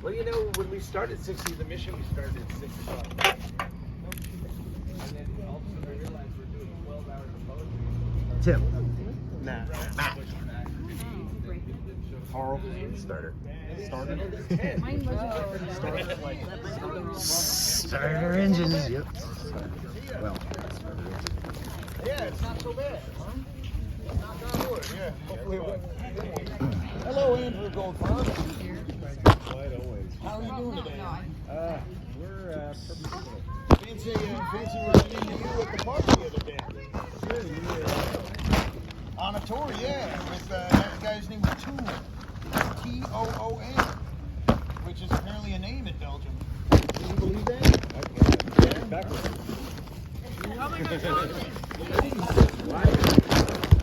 Well, you know, when we started 60, the mission, we started at 6 o'clock. And then all of a sudden I realized we're doing 12 hours of poetry. Tim. Nah. Carl. Starter. Starter engines, yep. Well, Yeah, it's not so bad. Huh? Knock on wood, yeah. Hopefully it won't. Hello, Andrew Goldfarb. Clyde always. How are you doing today? We're purposeful. Fancy running into you at the park the other day. On a tour, yeah, with that guy's name was Toon. Toon, which is apparently a name in Belgium. Can you believe that? Yeah. Backwards. Oh my God, Jonathan.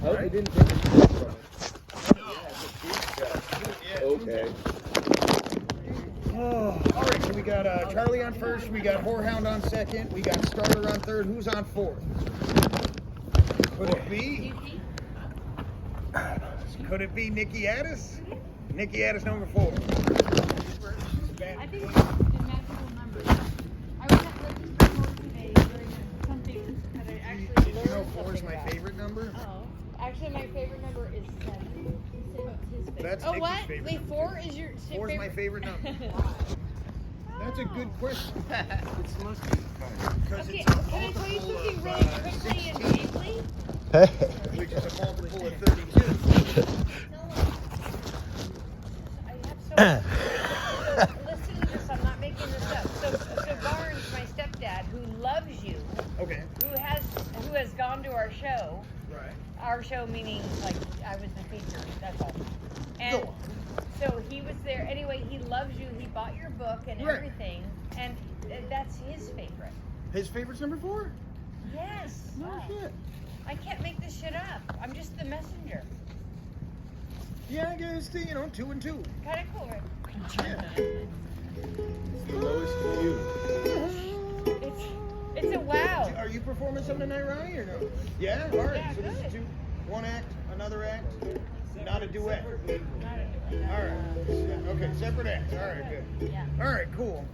I didn't take it from Okay. All right, so we got Charlie on first, we got Whorehound on second, we got Starter on third. Who's on fourth? Could it be Nikki Addis? Nikki Addis number 4. I think it's the magical number. I was at Legends for More today during something that I actually Did you know learned 4 is something my about. favorite number? Oh. Actually, my favorite number is 7. He said it's his favorite. That's oh, Nikki's what? favorite Wait, number, 4 too. is your 4 is my favorite number. That's a good question. It's the most beautiful card. Because Okay, it's a can I tell you multiple something of, really quickly and 16, deeply? which is a multiple of 32. I have so much. So, listen to this, I'm not making this up. So Barnes, my stepdad, who loves you, Okay. who has gone to our show, Right. our show meaning like I was the feature, that's all. And Go on. so he was there. Anyway, he loves you. He bought your book and Right. everything, and that's his favorite. His favorite's number 4? Yes. No Wow. shit. I can't make this shit up. I'm just the messenger. Yeah, I guess, 2 and 2. Kind of cool, right? Yeah. It's the lowest view. It's a wow. Are you performing something tonight, Ronnie, or no? Yeah? All right. Yeah, So this is good. 1 act, another act, not a duet. Not a- All right. Okay, separate acts. All right, good. Yeah. All right, cool.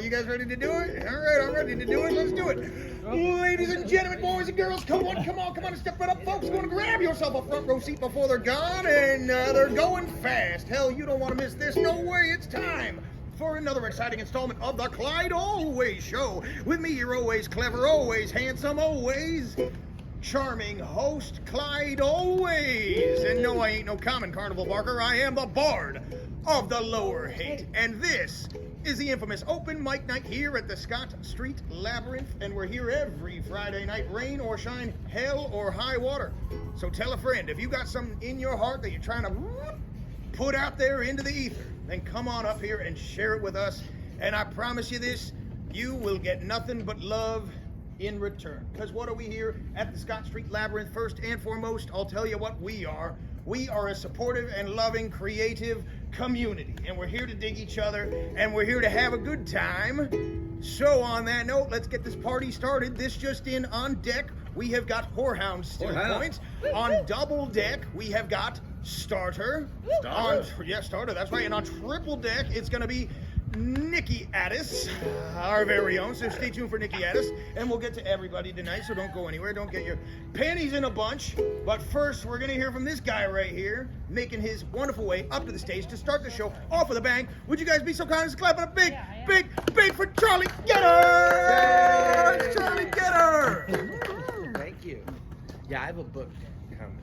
You guys ready to do it? All right, I'm ready to do it. Let's do it. Ladies and gentlemen, boys and girls, come on and step it up, folks. Go and grab yourself a front row seat before they're gone, and they're going fast. Hell, you don't want to miss this. No way, it's time for another exciting installment of the Clyde Always Show. With me, your always clever, always handsome, always charming host, Clyde Always. And no, I ain't no common carnival barker. I am the bard of the lower hate. And this is the infamous open mic night here at the Street Labyrinth. And we're here every Friday night, rain or shine, hell or high water. So tell a friend, if you got something in your heart that you're trying to put out there into the ether, then come on up here and share it with us. And I promise you this, you will get nothing but love in return. Because what are we here at the Street Labyrinth? First and foremost, I'll tell you what we are. We are a supportive and loving, creative community. And we're here to dig each other, and we're here to have a good time. So on that note, let's get this party started. This just in, on deck, we have got Whorehound still points. On double deck, we have got Starter. Starter, that's right. And on triple deck, it's going to be Nikki Addis, our very own. So stay tuned for Nikki Addis, and we'll get to everybody tonight, so don't go anywhere. Don't get your panties in a bunch. But first, we're going to hear from this guy right here, making his wonderful way up to the stage to start the show off with a bang. Would you guys be so kind as to clap it up big for Charlie Getter! Charlie Getter! Thank you. Yeah, I have a book coming.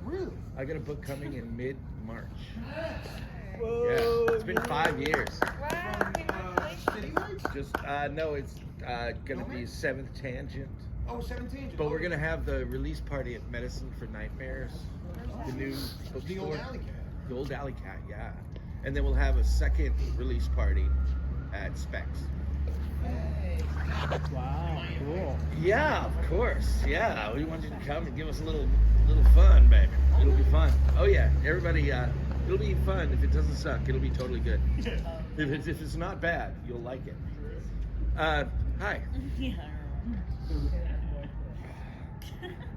Really? I got a book coming in mid-March. Whoa. Yeah, it's been 5 years. Wow, congratulations. Just, no, it's gonna be Seventh Tangent. Oh, 17. But we're gonna have the release party at Medicine for Nightmares. The new bookstore. The old alley cat. The old Alley Cat, yeah. And then we'll have a second release party at Specs. Wow, cool. Yeah, of course. Yeah, we want you to come and give us a little fun, baby. It'll be fun. Oh yeah, everybody. It'll be fun. If it doesn't suck, it'll be totally good. If it's not bad, you'll like it. Hi.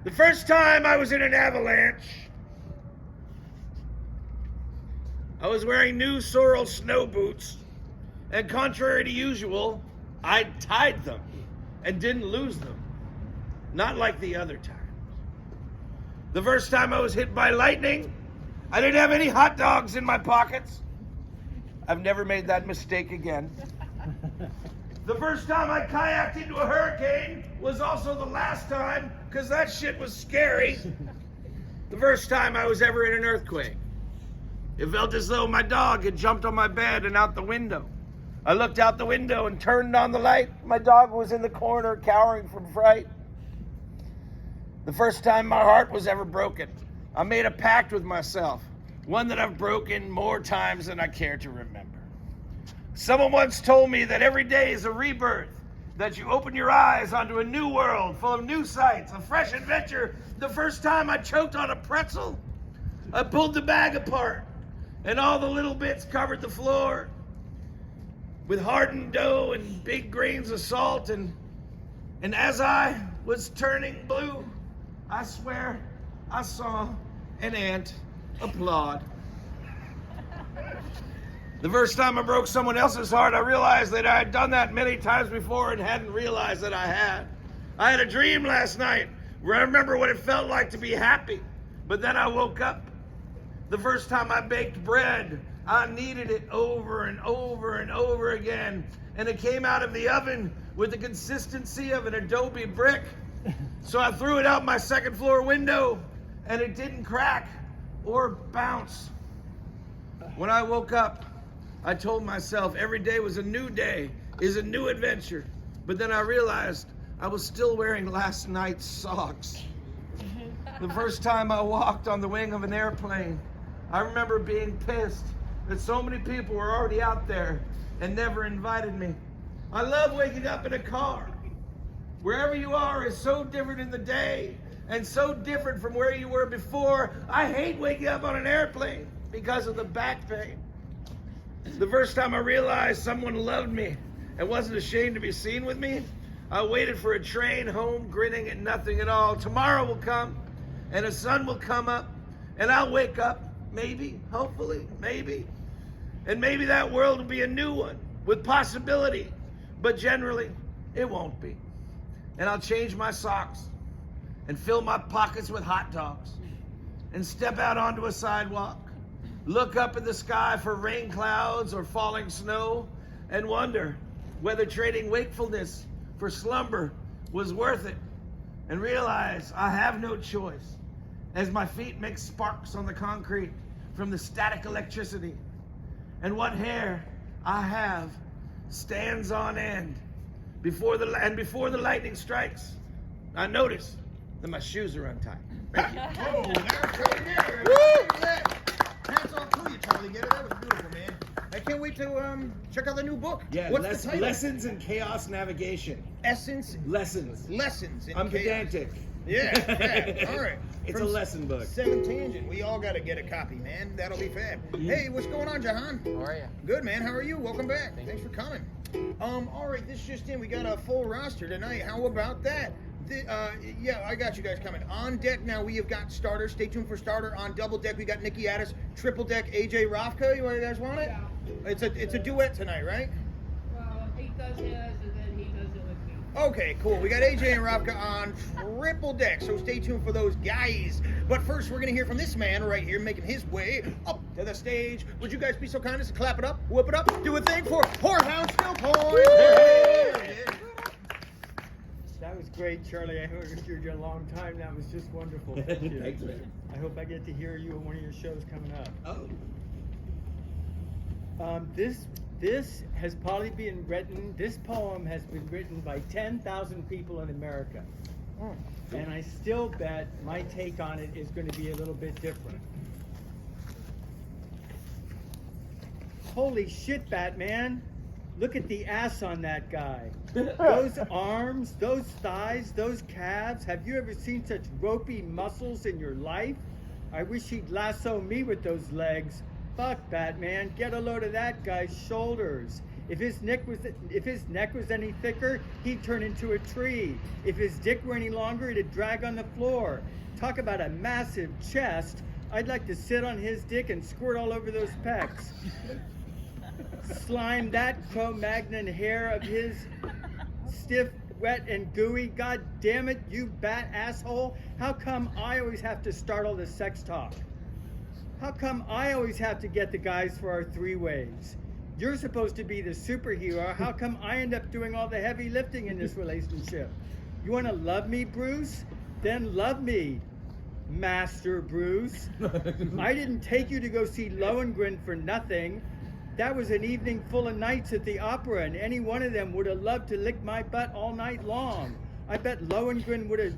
The first time I was in an avalanche, I was wearing new sorrel snow boots, and contrary to usual, I tied them and didn't lose them. Not like the other time. The first time I was hit by lightning, I didn't have any hot dogs in my pockets. I've never made that mistake again. The first time I kayaked into a hurricane was also the last time, because that shit was scary. The first time I was ever in an earthquake. It felt as though my dog had jumped on my bed and out the window. I looked out the window and turned on the light. My dog was in the corner, cowering from fright. The first time my heart was ever broken, I made a pact with myself, one that I've broken more times than I care to remember. Someone once told me that every day is a rebirth, that you open your eyes onto a new world full of new sights, a fresh adventure. The first time I choked on a pretzel, I pulled the bag apart, and all the little bits covered the floor with hardened dough and big grains of salt. And as I was turning blue, I swear I saw an ant applaud. The first time I broke someone else's heart, I realized that I had done that many times before and hadn't realized that I had. I had a dream last night where I remember what it felt like to be happy, but then I woke up. The first time I baked bread, I kneaded it over and over and over again, and it came out of the oven with the consistency of an adobe brick. So I threw it out my second floor window, and it didn't crack or bounce. When I woke up, I told myself every day was a new day, is a new adventure. But then I realized I was still wearing last night's socks. The first time I walked on the wing of an airplane, I remember being pissed that so many people were already out there and never invited me. I love waking up in a car. Wherever you are is so different in the day and so different from where you were before. I hate waking up on an airplane because of the back pain. The first time I realized someone loved me and wasn't ashamed to be seen with me, I waited for a train home, grinning at nothing at all. Tomorrow will come, and the sun will come up, and I'll wake up, maybe, hopefully, maybe. And maybe that world will be a new one, with possibility, but generally, it won't be. And I'll change my socks, and fill my pockets with hot dogs, and step out onto a sidewalk, look up in the sky for rain clouds or falling snow, and wonder whether trading wakefulness for slumber was worth it, and realize I have no choice as my feet make sparks on the concrete from the static electricity, and what hair I have stands on end before the lightning strikes. I notice that my shoes are untied. Thank you. Oh, that's right there. Hats off to you, Charlie. Get it? That was beautiful, man. I can't wait to check out the new book. Yeah, What's the title? Lessons in Chaos Navigation. Essence. Lessons. Lessons. In I'm chaos. pedantic. Yeah. All right. It's From a lesson book. 7 Tangent. We all got to get a copy, man. That'll be fab. Hey, what's going on, Jahan? How are you? Good, man. How are you? Welcome back. Thanks for coming. All right. This just in. We got a full roster tonight. How about that? Yeah, I got you guys coming. On deck now, we have got starter. Stay tuned for starter. On double deck, we got Nikki Addis. Triple deck, AJ Rafka. You guys want it? Yeah. It's a duet tonight, right? Well, he does his, and then he does it with me. Okay, cool. We got AJ and Rafka on triple deck, so stay tuned for those guys. But first, we're going to hear from this man right here making his way up to the stage. Would you guys be so kind as to clap it up, whoop it up, do a thing for Whorehound Still Point? That was great, Charlie. I heard you a long time. That was just wonderful. Thank you. Thanks, man. I hope I get to hear you at one of your shows coming up. Oh. This has probably been written. This poem has been written by 10,000 people in America, and I still bet my take on it is going to be a little bit different. Holy shit, Batman! Look at the ass on that guy. Those arms, those thighs, those calves. Have you ever seen such ropey muscles in your life? I wish he'd lasso me with those legs. Fuck, Batman. Get a load of that guy's shoulders. If his neck was any thicker, he'd turn into a tree. If his dick were any longer, it'd drag on the floor. Talk about a massive chest. I'd like to sit on his dick and squirt all over those pecs. Slime that Cro-Magnon hair of his stiff, wet, and gooey. God damn it, you bat asshole. How come I always have to start all the sex talk? How come I always have to get the guys for our three-ways? You're supposed to be the superhero. How come I end up doing all the heavy lifting in this relationship? You want to love me, Bruce? Then love me, Master Bruce. I didn't take you to go see Lohengrin for nothing. That was an evening full of nights at the opera, and any one of them would have loved to lick my butt all night long. I bet Lohengrin would have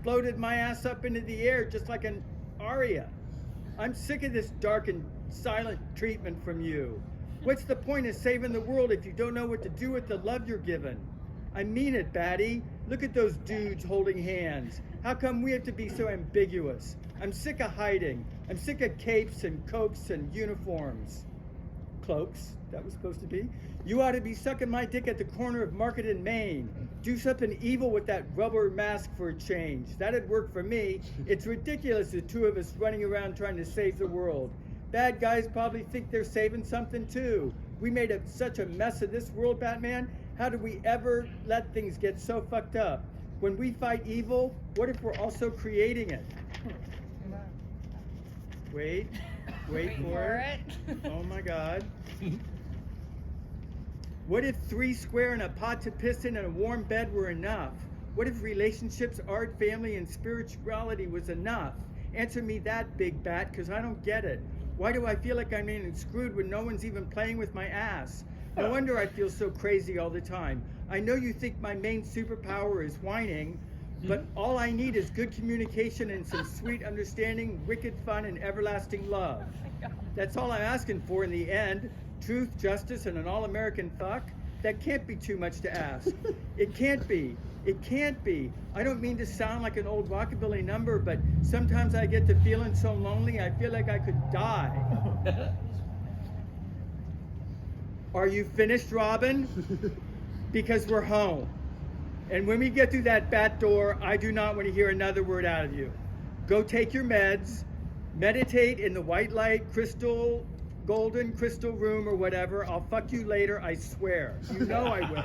floated my ass up into the air just like an aria. I'm sick of this dark and silent treatment from you. What's the point of saving the world if you don't know what to do with the love you're given? I mean it, Batty. Look at those dudes holding hands. How come we have to be so ambiguous? I'm sick of hiding. I'm sick of capes and cokes and uniforms. Cloaks, that was supposed to be. You ought to be sucking my dick at the corner of Market and Main. Do something evil with that rubber mask for a change. That'd work for me. It's ridiculous, the two of us running around trying to save the world. Bad guys probably think they're saving something too. We made such a mess of this world, Batman. How do we ever let things get so fucked up? When we fight evil, what if we're also creating it? Wait for it. Oh my God. What if 3 square and a pot to piss in and a warm bed were enough? What if relationships, art, family, and spirituality was enough? Answer me that, Big Bat, because I don't get it. Why do I feel like I'm getting screwed when no one's even playing with my ass? No wonder I feel so crazy all the time. I know you think my main superpower is whining, but all I need is good communication and some sweet understanding, wicked fun, and everlasting love. That's all I'm asking for in the end. Truth, justice, and an all-American fuck? That can't be too much to ask. It can't be. It can't be. I don't mean to sound like an old rockabilly number, but sometimes I get to feeling so lonely I feel like I could die. Are you finished, Robin? Because we're home. And when we get through that bat door, I do not want to hear another word out of you. Go take your meds, meditate in the white light, golden crystal room or whatever. I'll fuck you later, I swear. You know I will.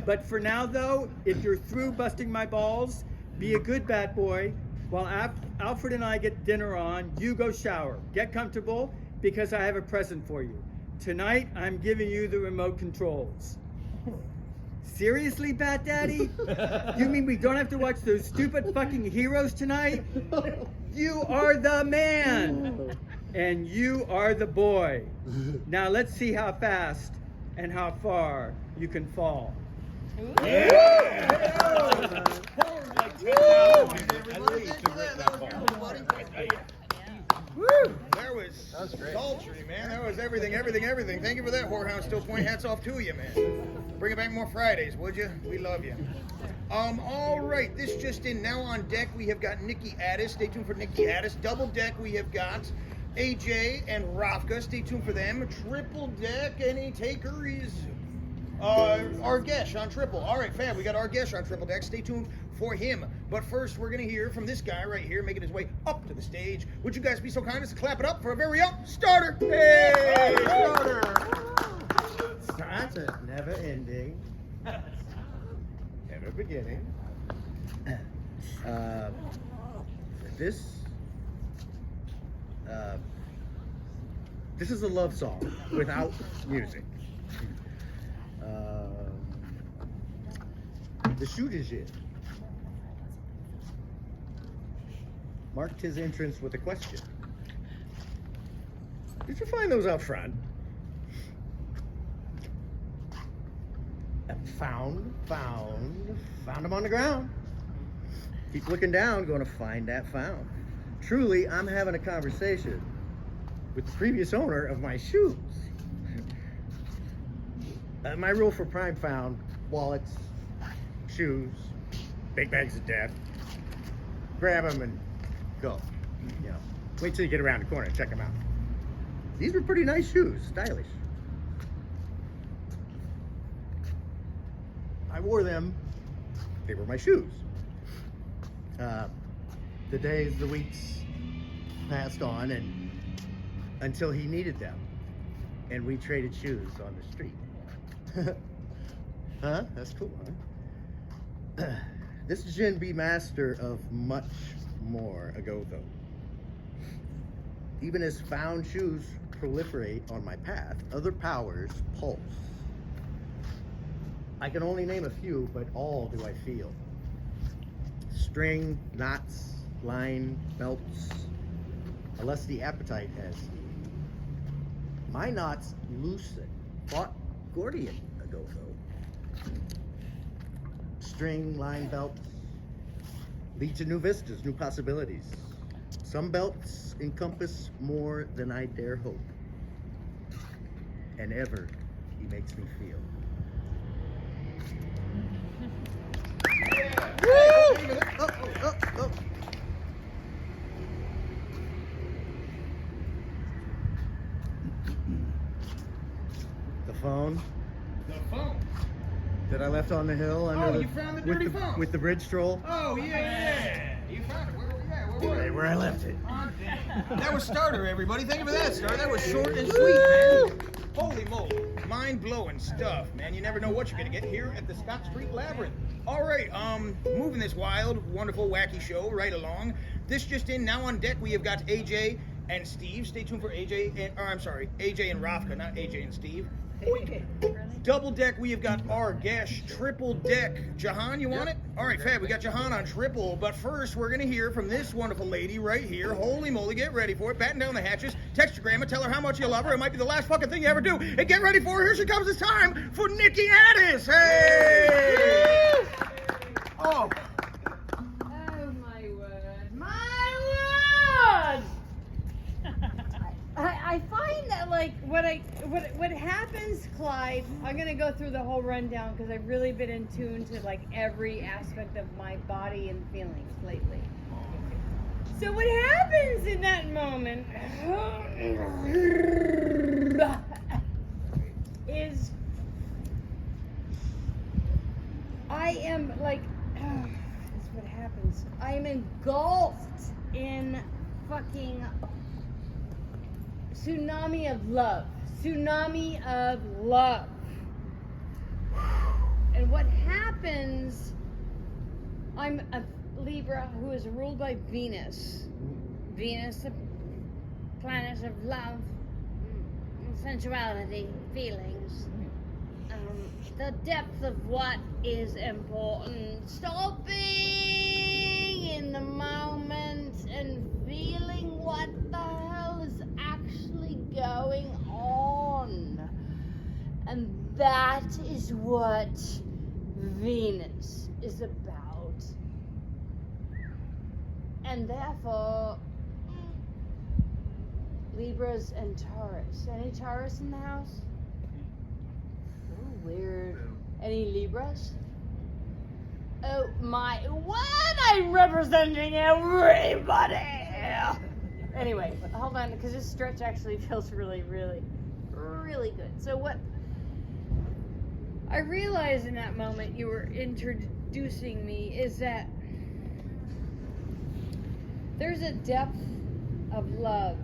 But for now, though, if you're through busting my balls, be a good bat boy. While Alfred and I get dinner on, you go shower. Get comfortable, because I have a present for you. Tonight, I'm giving you the remote controls. Seriously, Bat Daddy? You mean we don't have to watch those stupid fucking heroes tonight? You are the man! And you are the boy. Now let's see how fast and how far you can fall. That was sultry, man. That was everything. Thank you for that, Whorehound Still Point. Hats off to you, man. Bring it back more Fridays, would you? We love you. All right, this just in. Now on deck, we have got Nikki Addis. Stay tuned for Nikki Addis. Double deck, we have got AJ and Rafka. Stay tuned for them. Triple deck, any taker is Argesh on triple. All right, fam, we got Argesh on triple deck. Stay tuned for him. But first, we're going to hear from this guy right here making his way up to the stage. Would you guys be so kind as to clap it up for a very up starter? Hey, starter! Starts at never ending, never beginning. This is a love song without music. The shoot is it. Marked his entrance with a question. Did you find those out front? Found them on the ground. Keep looking down, going to find that found. Truly, I'm having a conversation with the previous owner of my shoes. My rule for prime found: wallets, shoes, big bags of death. Grab them and go. You know, wait till you get around the corner and check them out. These were pretty nice shoes, stylish. I wore them. They were my shoes. The days, the weeks, passed on and until he needed them. And we traded shoes on the street. Huh? That's cool, huh? This Jinn be master of much more ago, though. Even as found shoes proliferate on my path, other powers pulse. I can only name a few, but all do I feel. String, knots, line, belts, a lusty appetite has he. My knots loosen, fought Gordian ago, though. String, line, belts lead to new vistas, new possibilities. Some belts encompass more than I dare hope. And ever he makes me feel. Woo! Oh. The phone The phone. that I left on the hill under You found the dirty phone. with the bridge troll. Oh, yeah. You found it. Where were we at? Where were we? Where I left it. Oh, damn. That was Starter, everybody. Thank you for that, Starter. That was short and sweet, man. Holy moly. Mind-blowing stuff, man. You never know what you're going to get here at the Street Labyrinth. All right, moving this wild, wonderful, wacky show right along. This just in, now on deck, we have got AJ and Steve. Stay tuned for AJ and Rafka, not AJ and Steve. Really? Double deck, we have got our guest. Triple deck. Jahan, you want it? All right, Fab, we got Jahan on triple. But first, we're going to hear from this wonderful lady right here. Holy moly, get ready for it. Batten down the hatches. Text your grandma, tell her how much you love her. It might be the last fucking thing you ever do. And get ready for her. Here she comes. It's time for Nikki Addis. Hey! Oh. Oh my word. My word! I find that like what happens, Clyde, I'm gonna go through the whole rundown because I've really been in tune to like every aspect of my body and feelings lately. So what happens in that moment is I am like that's what happens. I am engulfed in fucking tsunami of love. Tsunami of love. And what happens, I'm a Libra who is ruled by Venus. Venus, the planet of love, sensuality, feelings. The depth of what is important. Stopping in the moment and feeling what the hell is actually going on. And that is what Venus is about. And therefore, Libras and Taurus. Any Taurus in the house? Oh, weird. Any Libras? Oh my, what? I'm representing everybody! Anyway, hold on, because this stretch actually feels really, really, really good. So what I realized in that moment you were introducing me is that there's a depth of love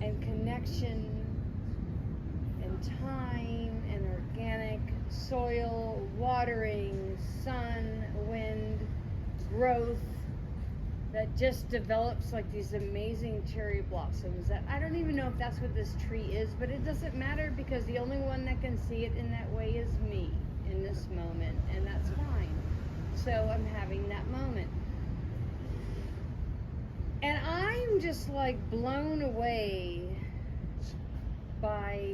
and connection and time and organic soil, watering, sun, wind, growth that just develops like these amazing cherry blossoms that I don't even know if that's what this tree is, but it doesn't matter because the only one that can see it in that way is me in this moment, and that's fine. So I'm having that moment. And I'm just like blown away by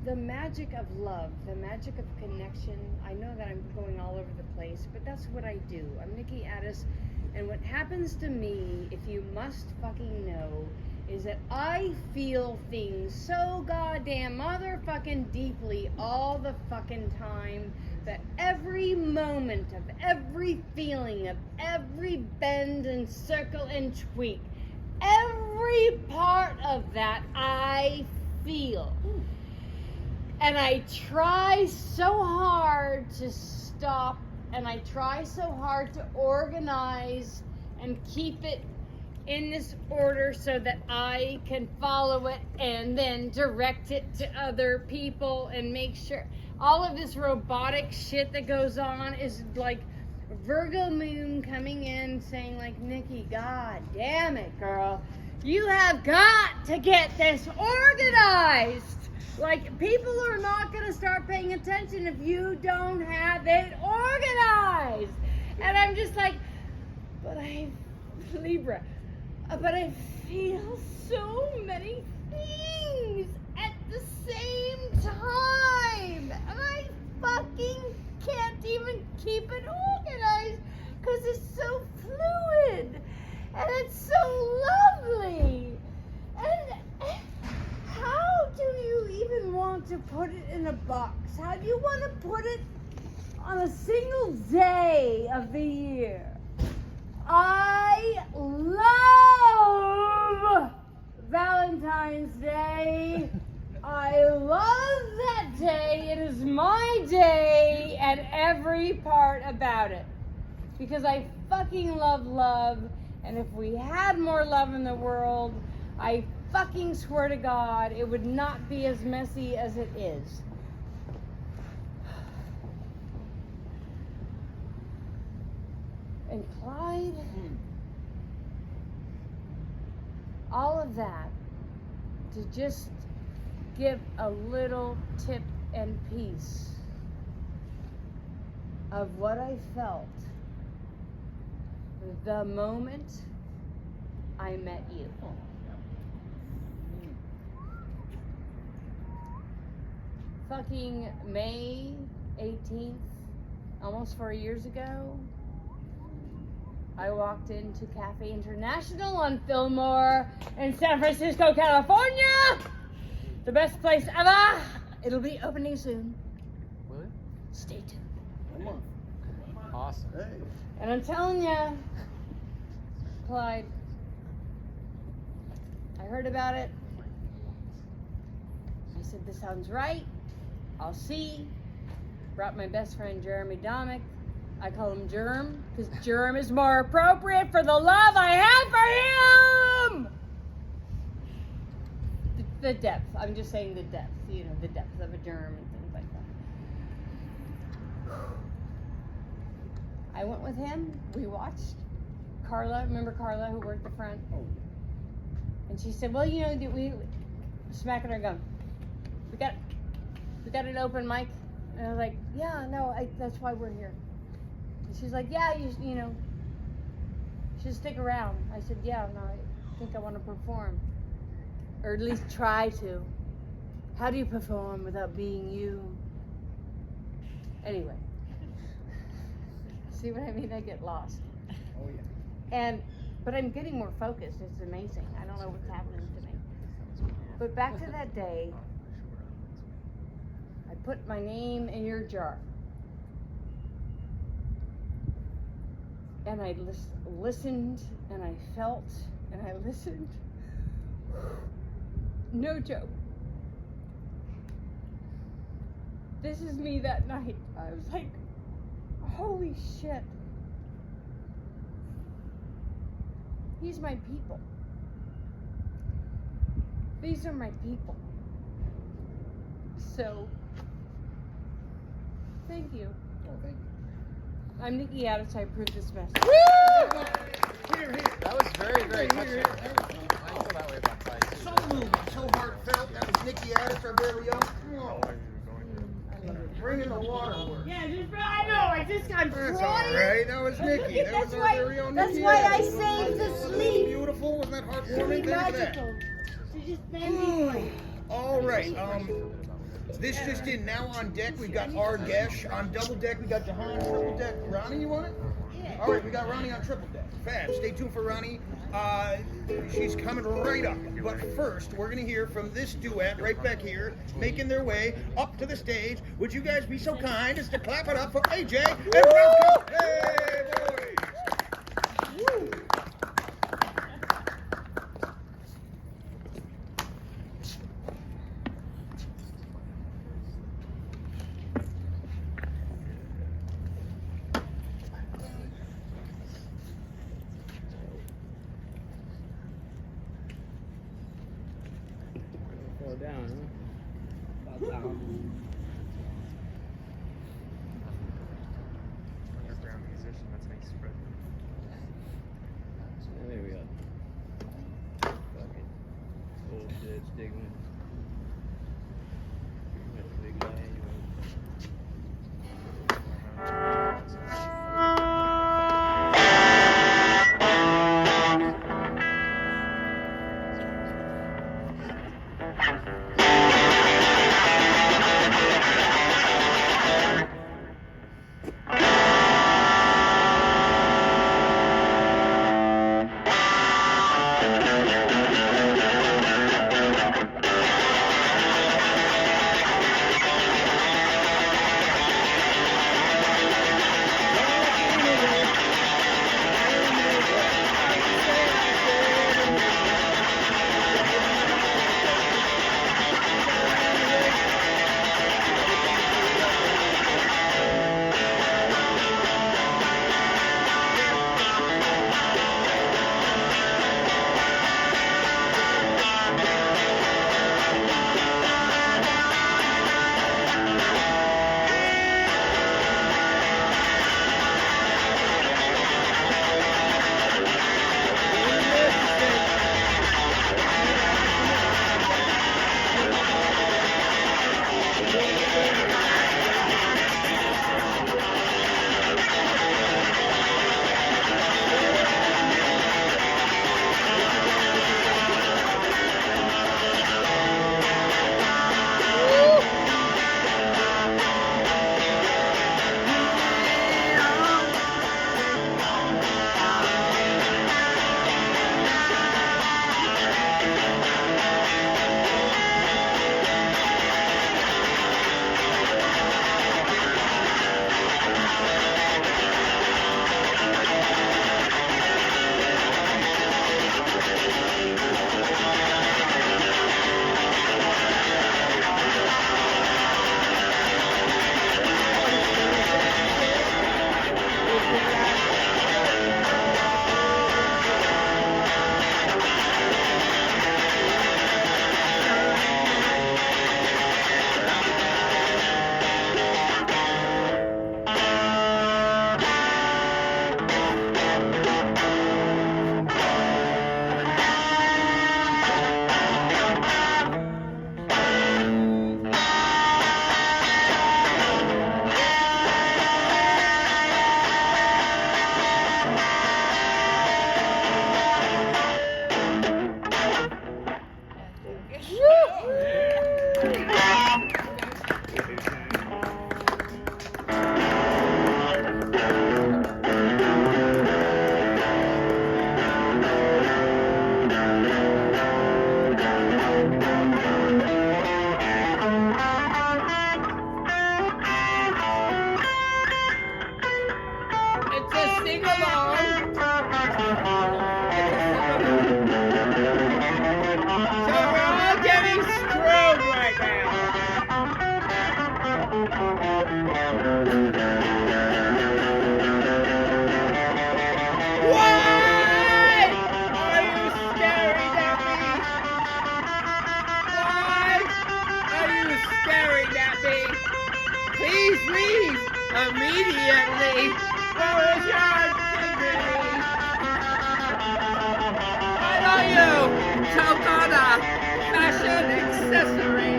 the magic of love, the magic of connection. I know that I'm going all over the place, but that's what I do. I'm Nikki Addis, and what happens to me, if you must fucking know, is that I feel things so goddamn motherfucking deeply all the fucking time that every moment of every feeling of every bend and circle and tweak, every part of that I feel. And I try so hard to stop and I try so hard to organize and keep it in this order so that I can follow it and then direct it to other people and make sure all of this robotic shit that goes on is like Virgo moon coming in saying like, Nikki, god damn it, girl, you have got to get this organized. Like, people are not going to start paying attention if you don't have it organized. And I'm just like, but Libra, but I feel so many things at the same time. And I fucking can't even keep it organized because it's so fluid. And it's so lovely. And how do you even want to put it in a box? How do you want to put it on a single day of the year? I love Valentine's Day. I love that day. It is my day and every part about it. Because I fucking love love. And if we had more love in the world, I fucking swear to God, it would not be as messy as it is. And Clyde, all of that to just give a little tip and piece of what I felt the moment I met you. Fucking May 18th, almost 4 years ago, I walked into Cafe International on Fillmore in San Francisco, California. The best place ever. It'll be opening soon. Will it? Stay tuned. Come on. Awesome. Hey. And I'm telling you, Clyde, I heard about it. I said, this sounds right. I'll see. Brought my best friend Jeremy Domick. I call him Germ because Germ is more appropriate for the love I have for him. The depth. I'm just saying the depth. You know, the depth of a germ and things like that. I went with him. We watched. Carla, remember Carla who worked the front? Oh. And she said, well, you know, we smacking her gum. We got an open mic. And I was like, yeah, no, that's why we're here. And she's like, yeah, you know, you should stick around. I said, yeah, no, I think I want to perform. Or at least try to. How do you perform without being you? Anyway. See what I mean? I get lost. Oh, yeah. But I'm getting more focused. It's amazing. I don't know what's happening to me. But back to that day, I put my name in your jar. And I listened, and I felt, and I listened. No joke. This is me that night. I was like, holy shit. These are my people. These are my people. So, thank you. Oh, thank you. I'm Nikki Addis. I approve this message. Here, here. That was very, very touching. Here. I feel that way about Clyde. So moving, so heartfelt. That was Nikki Addis, our very own. Oh, bringing the waterworks. Yeah, I'm That's crying. all right. That was Nikki. That was That's our why- very own that's Nikki why Addis. I saved the Wasn't that sleep. beautiful? Wasn't that heartwarming? Really Think of that. magical. So just thank you. All right. This just in. Now on deck, we've got Argesh. On double deck, we got Jahan. Triple deck, Ronnie, you want it? Yeah. All right, we got Ronnie on triple deck. Fab. Stay tuned for Ronnie. She's coming right up. But first, we're going to hear from this duet right back here, making their way up to the stage. Would you guys be so kind as to clap it up for AJ and Roscoe? Hey, boys. Woo. Slow down, huh? Slow down. Underground musician, that's how you spread. There we go. Fucking bullshit, stigma. That's a big guy anyway. Immediately, where is your dignity? Why don't you choke on a fashion accessory?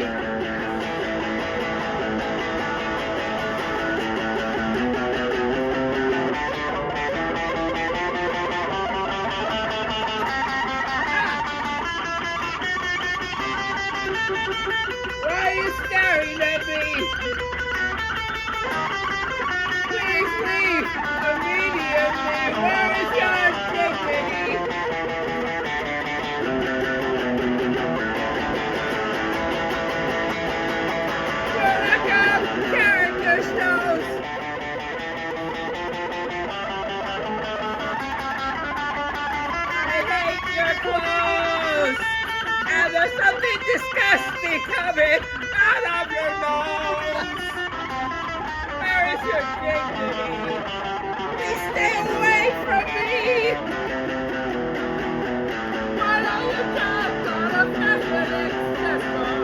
Why are you staring at me? Please leave immediately. Where is your dignity? You're like a character shows. I hate your clothes. And there's something disgusting coming out of your nose. Where is your dignity? Please stay away from me. Why don't you talk on a fashion accessory?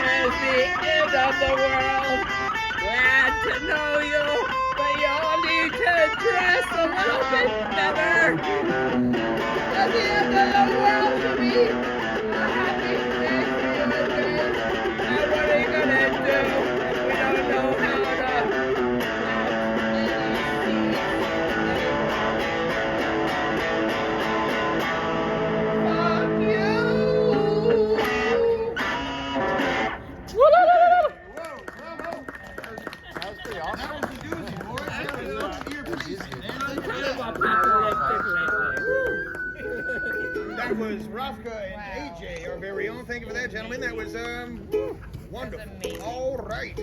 is the end of the world. Glad to know you, but you all need to dress a little bit better. At the end of the world to me, a happy day for you and me. And what are you gonna do if we don't know how to plant any seeds? Fuck you! That was pretty awesome. That was a doozy, boys. That was a earpiece. That was Rafka and AJ, our very own. Thank you for that, gentlemen. That was wonderful. amazing. All right.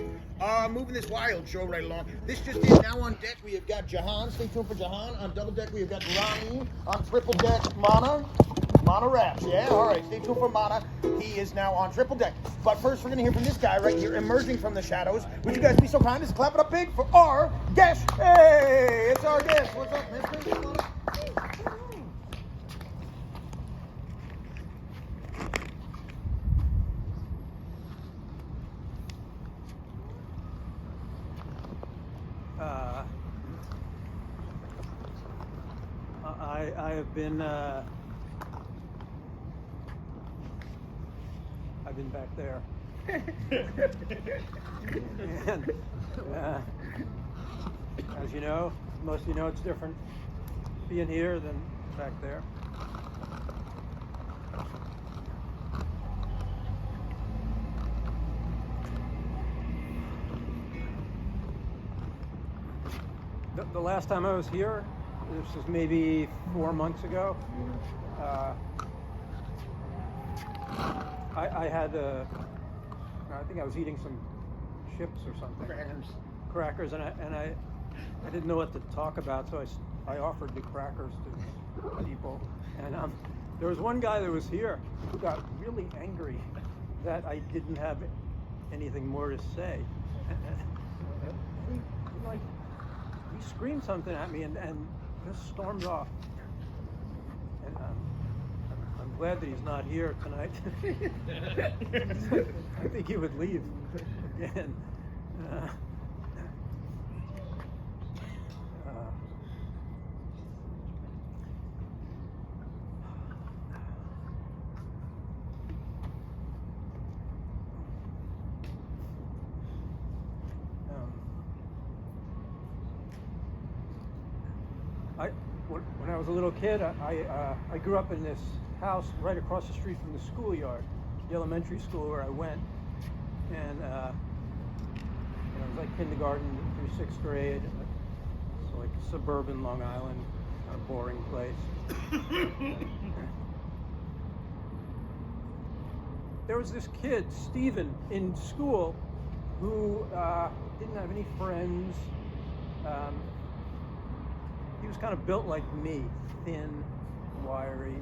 Moving this wild show right along. This just in. Now on deck we have got Jahan. Stay tuned for Jahan. On double deck we have got Ronnie. On triple deck, Mana. Mana Raps, yeah? All right, stay tuned for Mana. He is now on triple deck. But first, we're going to hear from this guy right here, emerging from the shadows. Would you guys be so kind as to clap it up big for our guest? Hey, it's our guest. What's up, mister? Come on up. I have been I've been back there. And, as you know, most of you know, it's different being here than back there. The last time I was here, this was maybe 4 months ago. I had I think I was eating some chips or something. Crackers, and I didn't know what to talk about, so I offered the crackers to people. And there was one guy that was here who got really angry that I didn't have anything more to say. He screamed something at me and just stormed off. And I'm glad that he's not here tonight. I think he would leave again. When I was a little kid, I grew up in this house right across the street from the schoolyard, the elementary school where I went, and it was like kindergarten through 6th grade. So like suburban Long Island, kind of boring place. There was this kid, Steven, in school who didn't have any friends. He was kind of built like me, thin, wiry.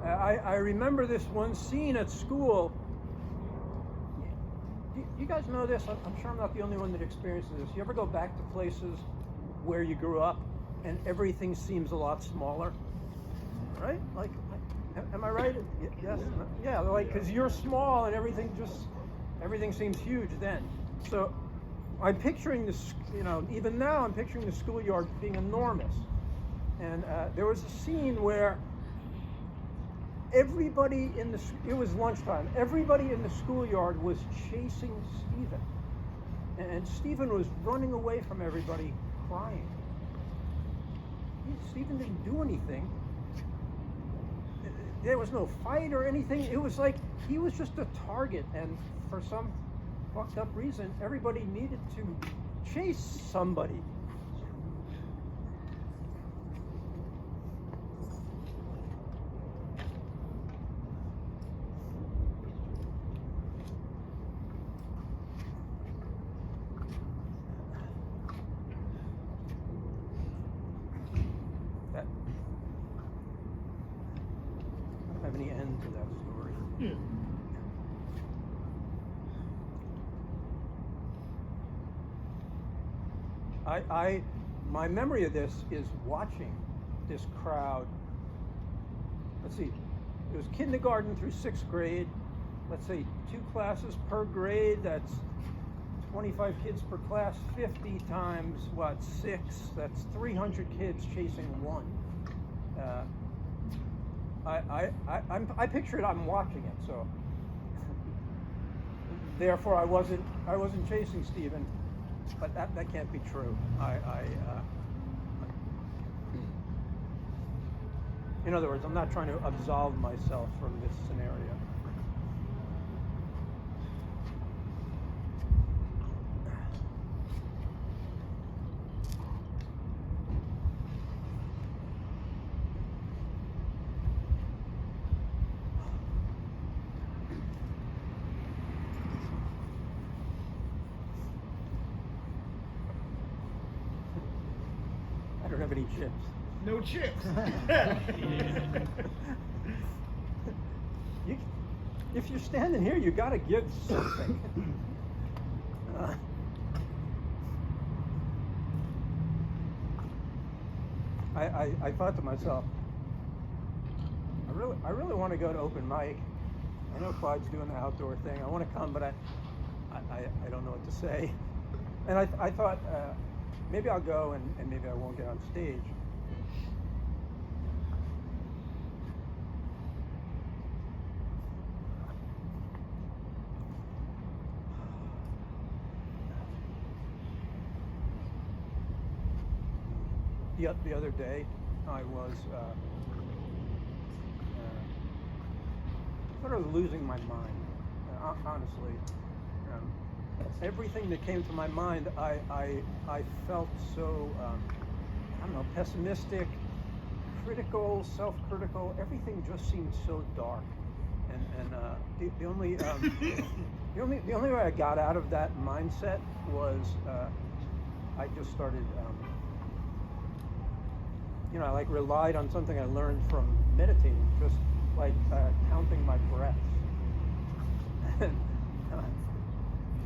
I remember this one scene at school. You guys know this? I'm sure I'm not the only one that experiences this. You ever go back to places where you grew up and everything seems a lot smaller? Right? Like, am I right? Yes? Yeah, like, because you're small and everything seems huge then. So I'm picturing this, even now I'm picturing the schoolyard being enormous. And there was a scene where everybody it was lunchtime, everybody in the schoolyard was chasing Stephen. And Stephen was running away from everybody crying. Stephen didn't do anything. There was no fight or anything. It was like he was just a target, and for some fucked up reason, everybody needed to chase somebody. I don't have any end to that story. My memory of this is watching this crowd. Let's see, it was kindergarten through 6th grade, let's say 2 classes per grade, that's 25 kids per class, 50 times, 6? That's 300 kids chasing one. I picture it, I'm watching it, so therefore I wasn't chasing Stephen, but that can't be true. In other words, I'm not trying to absolve myself from this scenario. I don't have any chips. No chips. If you're standing here, you got to give something. I thought to myself, I really want to go to open mic. I know Clyde's doing the outdoor thing. I want to come, but I don't know what to say. And I thought maybe I'll go and maybe I won't get on stage. The other day, I was sort of losing my mind, honestly. Everything that came to my mind, I felt so, I don't know, pessimistic, critical, self-critical. Everything just seemed so dark. And the only way I got out of that mindset was I just started, I like relied on something I learned from meditating, just like counting my breaths.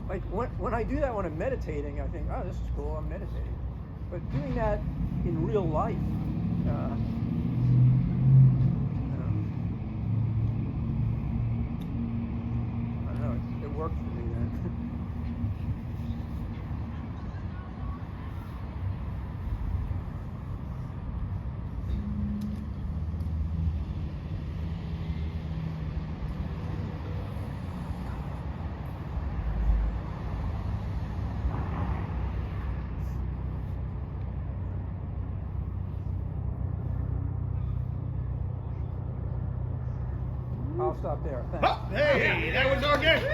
Like when I do that when I'm meditating, I think, oh, this is cool, I'm meditating. But doing that in real life, I don't know, it worked for me then. I'll stop there. Thanks. Oh, hey, that was our guest.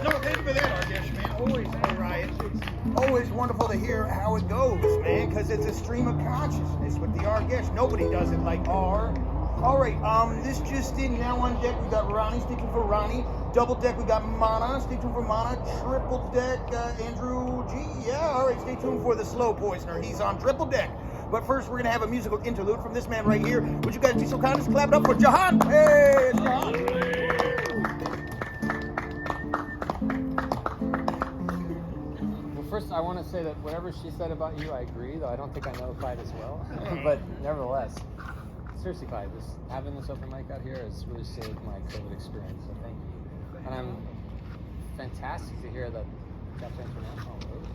No, thank you for that, our guest, man. Always, Ryan. It's always wonderful to hear how it goes, man, because it's a stream of consciousness with the our guest. Nobody does it like R. All right, this just in. Now on deck, we got Ronnie. Stay tuned for Ronnie. Double deck, we got Mana. Stay tuned for Mana. Triple deck, Andrew G. Yeah, all right, stay tuned for the Slow Poisoner. He's on triple deck. But first, we're going to have a musical interlude from this man right here. Would you guys be so kind as clap it up for Jahan? Hey, it's Jahan. Well, first, I want to say that whatever she said about you, I agree, though I don't think I know Clyde as well. But nevertheless, seriously, Clyde, having this open mic out here has really saved my COVID experience, so thank you. And I'm fantastic to hear that Chapter International wrote.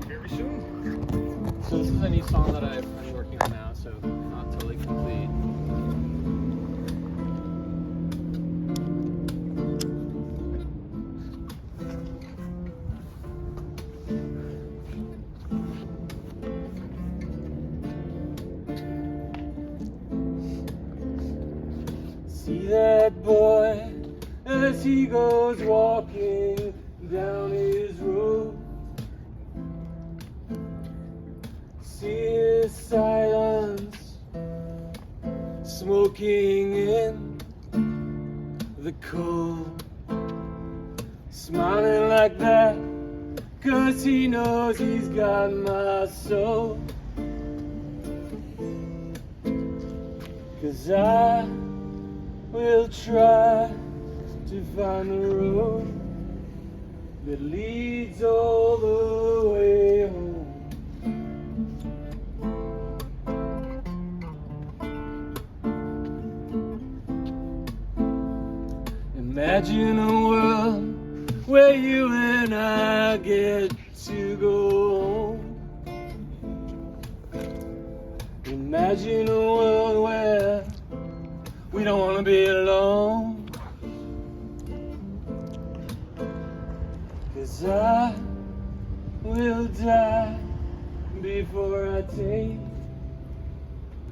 Very soon. So this is a new song that I'm working on now, so not totally complete. See that boy as he goes walking down his road. See his silence smoking in the cold, smiling like that 'cause he knows he's got my soul. 'Cause I will try to find the road that leads all the way home. Imagine a world where you and I get to go home. Imagine a world where we don't want to be alone. 'Cause I will die before I take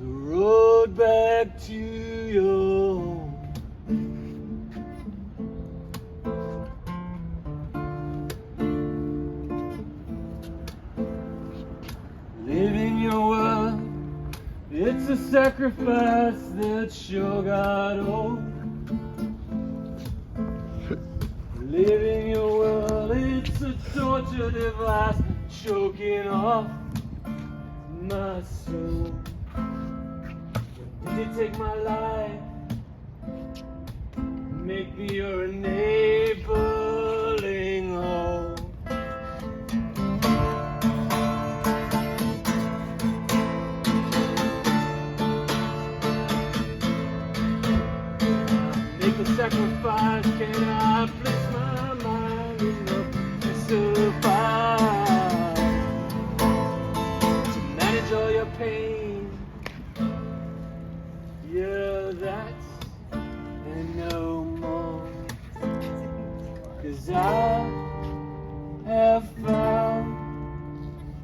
the road back to your home. Living your world, it's a sacrifice that sure got old. Living your world, it's a torture device choking off my soul. Did you take my life? Make me your enabling home. Make a sacrifice, can I place my mind enough to survive? To manage all your pain, yeah, that's and no more. 'Cause I have found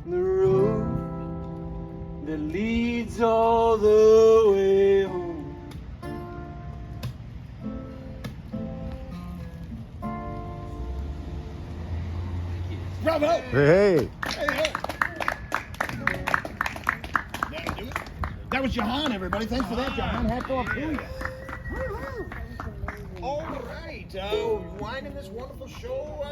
the road that leads all the way home. Bravo! Hey. That'll do it. That was Jahan, everybody. Thanks for that, Jahan. Hat off to you. All right, winding this wonderful show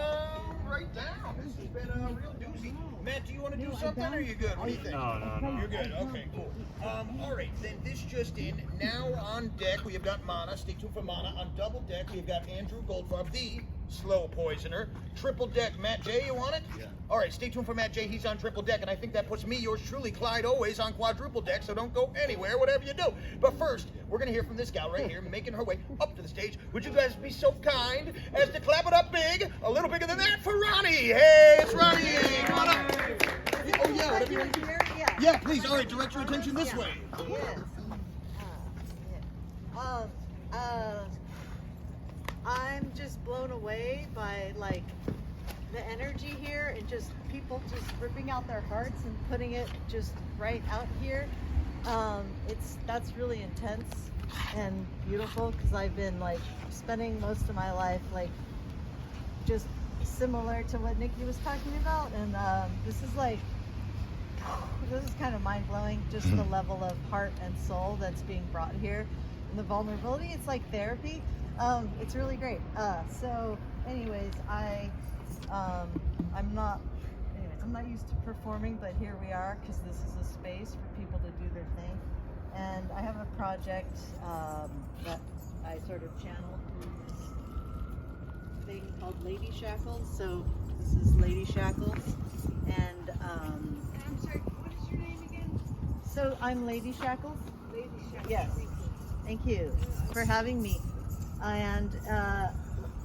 right down. This has been a real doozy. Matt, do you want to do something, or are you good? What do you think? No. You're good. Okay, cool. All right, then this just in. Now on deck, we have got Mana. Stay tuned for Mana. On double deck, we've got Andrew Goldfarb, the slow poisoner. Triple deck, Matt J, you want it? Yeah. All right, stay tuned for Matt J. He's on triple deck, and I think that puts me, yours truly, Clyde, always on quadruple deck, so don't go anywhere, whatever you do. But first, we're going to hear from this gal right here, making her way up to the stage. Would you guys be so kind as to clap it up big, a little bigger than that, for Ronnie? Hey, it's Ronnie. Come on up. Oh, yeah, whatever you want to do. Yeah, please. All right, direct your attention this way. Yes. I'm just blown away by like the energy here and just people just ripping out their hearts and putting it just right out here. That's really intense and beautiful because I've been like spending most of my life like just similar to what Nikki was talking about, and this is kind of mind-blowing, just the level of heart and soul that's being brought here and the vulnerability. It's like therapy. It's really great. So anyways, I'm not used to performing, but here we are because this is a space for people to do their thing. And I have a project that I sort of channeled through this thing called Lady Shackles. So this is Lady Shackles, and I'm sorry, what is your name again? so I'm Lady Shackles. Lady Shackles. Yes. Thank you for having me. And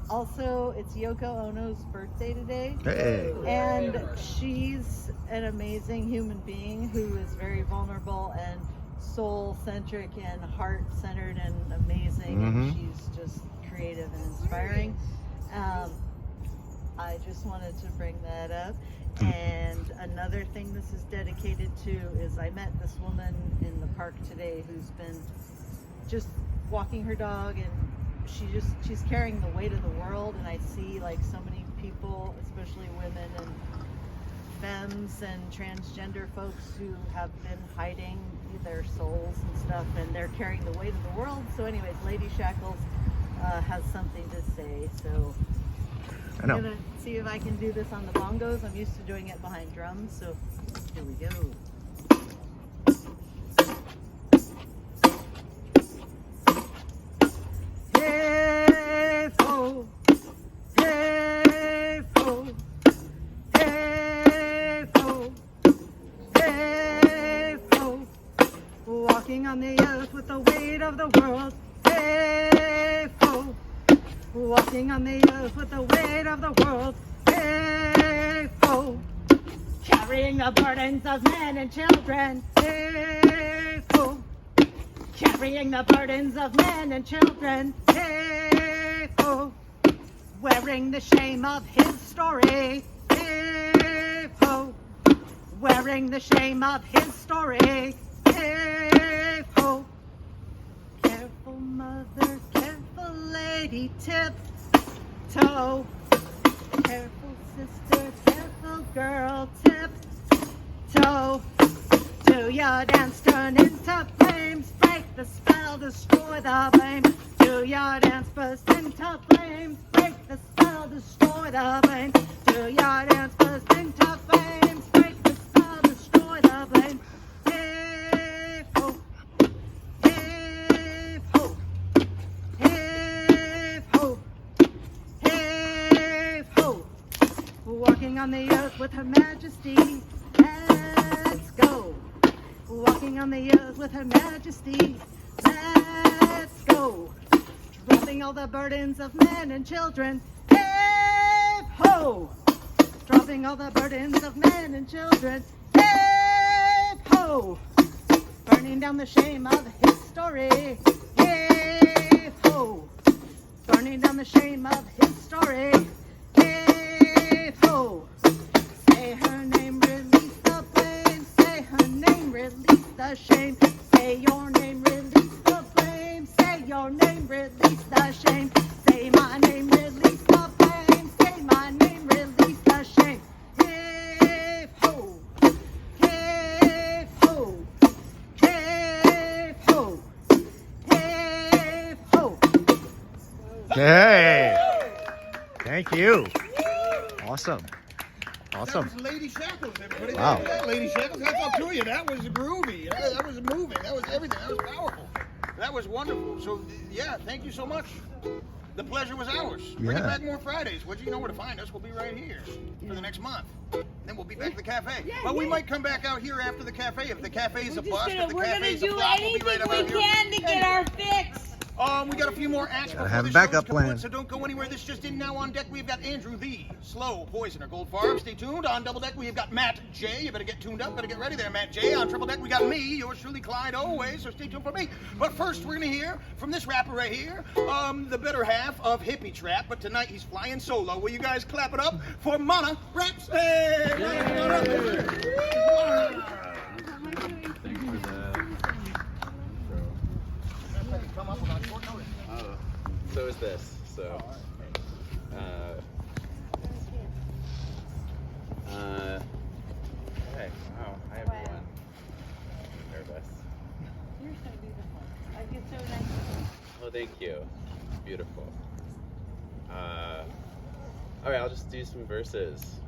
also, it's Yoko Ono's birthday today. Hey. And she's an amazing human being who is very vulnerable and soul-centric and heart-centered and amazing. And she's just creative and inspiring. I just wanted to bring that up. And another thing this is dedicated to is I met this woman in the park today who's been just walking her dog, and she's carrying the weight of the world. And I see like so many people, especially women and femmes and transgender folks who have been hiding their souls and stuff, and they're carrying the weight of the world. So anyways, Lady Shackles has something to say. So I'm gonna see if I can do this on the bongos. I'm used to doing it behind drums, so here we go. Hey fo, hey fo, hey fo, hey fo, walking on the earth with the weight of the world. Hey fo, walking on the earth with the weight of the world. Hey, ho, carrying the burdens of men and children. Hey, ho, carrying the burdens of men and children. Hey, ho, wearing the shame of his story. Hey, ho, wearing the shame of his story. Hey, ho, careful mother, careful lady, tiptoe. Careful sister, careful girl, tiptoe. Do your dance turn into flames? Break the spell, destroy the blame. Do your dance burst into flames? Break the spell, destroy the blame. Do your dance burst into flames? Break the spell, destroy the blame. Hey ho, hey ho, hey ho, hey ho. Walking on the earth with Her Majesty. Let's go. Walking on the earth with Her Majesty. Let's go. Dropping all the burdens of men and children. Hey ho! Dropping all the burdens of men and children. Hey ho! Burning down the shame of his story. Hey ho! Burning down the shame of his story. Hey ho! Say her name, release the blame. Say her name, release the shame. Say your name, release the blame. Say your name, release the shame. Say my name, release the blame. Say my name, release the shame. Hey ho, hey ho, hey ho, hey ho. Hey, thank you. Awesome. Awesome. That was Lady Shackles, everybody. Wow. Yeah, Lady Shackles, hats off to you. That was groovy. That was moving. That was everything. That was powerful. That was wonderful. So, yeah, thank you so much. The pleasure was ours. Bring it Yeah. back more Fridays. Would you know where to find us? We'll be right here for the next month. Then we'll be back at the cafe. But we might come back out here after the cafe. If the cafe is a bust, if the We're gonna cafe is a do flop, we'll be right anything about we here. can to get our fix. We got a few more acts before have the a backup show's complete, plan. so don't go anywhere. This just in now on deck. We've got Andrew the Slow Poisoner Gold Farb. Stay tuned. On double deck, we've got Matt J. You better get tuned up. Better get ready there, Matt J. On triple deck, we got me, yours truly, Clyde, always. So stay tuned for me. But first, we're gonna hear from this rapper right here, the better half of Hippie Trap. But tonight he's flying solo. Will you guys clap it up for Mana Raps? Hey, Mana, come on up. Come up without short notice. So is this. So. Hey, wow. Hi everyone. Nervous. You're so beautiful. I get so nice. Oh, thank you. Beautiful. All right, I'll just do some verses.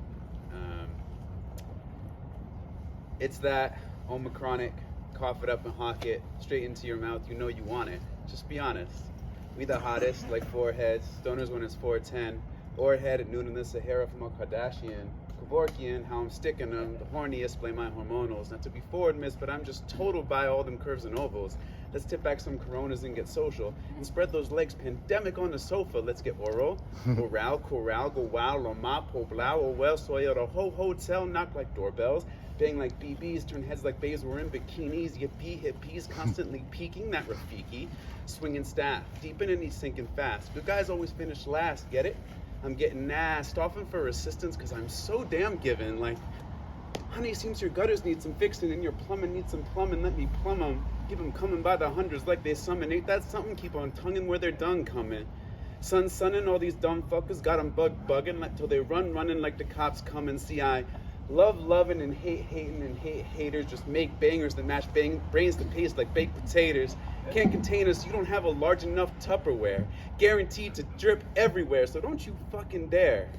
It's that Omicronic, cough it up and hawk it straight into your mouth. You know you want it. Just be honest. We the hottest, like foreheads. Stoners when it's 410. Orehead at noon in the Sahara from a Kardashian. Kevorkian, how I'm sticking them. The horniest, blame my hormonals. Not to be forward, miss, but I'm just totaled by all them curves and ovals. Let's tip back some Coronas and get social. And spread those legs, pandemic on the sofa. Let's get oral. Oral, corral, go wild, Lama, Poblao, or well, soy, the whole hotel, knock like doorbells. Bang like BBs, turn heads like babes we're in bikinis. Yippee, hippies, constantly peeking that Rafiki. Swinging staff, deep in and he's sinking fast. Good guys always finish last, get it? I'm getting nassed, often for assistance, cause I'm so damn giving. Like, honey, seems your gutters need some fixing and your plumbing needs some plumbing. Let me plumb them, keep them coming by the hundreds like they summon. Ain't that something? Keep on tonguing where they're done coming. Sunning all these dumb fuckers, got them bugging like till they running like the cops coming. See, I love loving and hating and hate haters. Just make bangers that match brains to paste like baked potatoes. Can't contain us, you don't have a large enough Tupperware. Guaranteed to drip everywhere, so don't you fucking dare.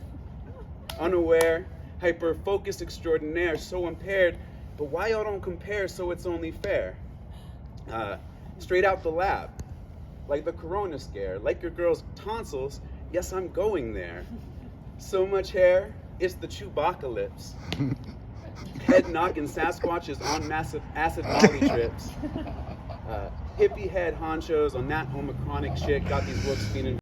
Unaware, hyper-focused extraordinaire, so impaired, but why y'all don't compare so it's only fair? Straight out the lab, like the corona scare, like your girl's tonsils, yes, I'm going there. So much hair, it's the Chewbacca-lips. Head knocking Sasquatches on massive acid molly trips. Hippie head honchos on that Omicronic shit, got these looks feeling